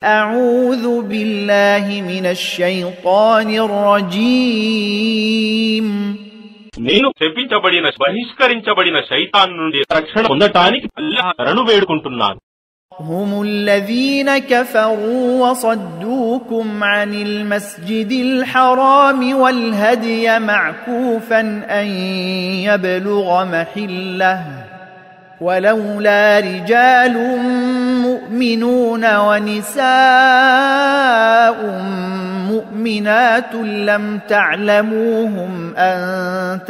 أعوذ بالله من الشيطان الرجيم నేను శపించబడిన బహిష్కరించబడిన శైతాన్ నుండి రక్షణ పొందటానికి అల్లాహ్ శరణు వేడుకుంటున్నాను. هم الذين كفروا وصدوكم عن المسجد الحرام والهدي معكوفا أن يبلغ محله ولولا رجال مؤمنون ونساء مؤمنات لم تعلموهم أن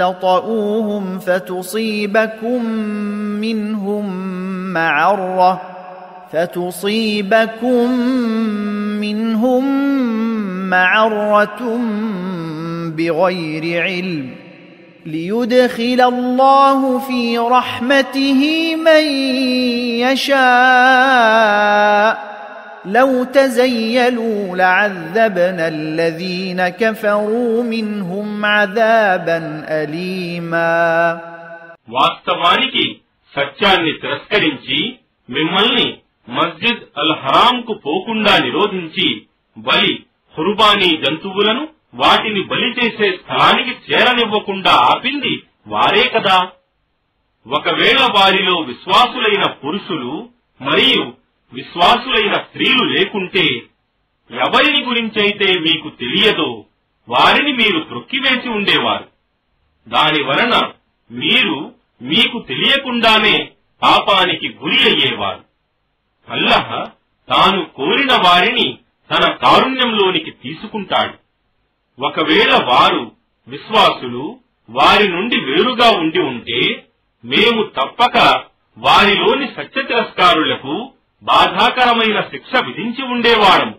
تطؤوهم فتصيبكم منهم معرة بغير علم ليدخل الله في رحمته من يشاء لو تزيلوا لعذبنا الذين كفروا منهم عذابا أليما. వాస్తవానికి సత్యాన్ని తిరస్కరించి మిమ్మల్ని మస్జిద్ అల్ హరాం కు పోకుండా నిరోధించి బలి ఖుర్బానీ జంతువులను వాటిని బలి చేసే స్థలానికి చేరనివ్వకుండా ఆపింది వారే కదా. ఒకవేళ వారిలో విశ్వాసులైన పురుషులు మరియు విశ్వాసులైన స్త్రీలు లేకుంటే ఎవరిని గురించైతే మీకు తెలియదో వారిని మీరు త్రొక్కివేసి ఉండేవారు. దాని వలన మీరు మీకు తెలియకుండానే పాపానికి గురి అయ్యేవారు. అల్లాహ్ తాను కోరిన వారిని తన కారుణ్యంలోనికి తీసుకుంటాడు. ఒకవేళ వారు విశ్వాసులు వారి నుండి వేరుగా ఉండి ఉంటే మేము తప్పక వారిలోని సత్య తిరస్కారులకు బాధాకరమైన శిక్ష విధించి ఉండేవాడము.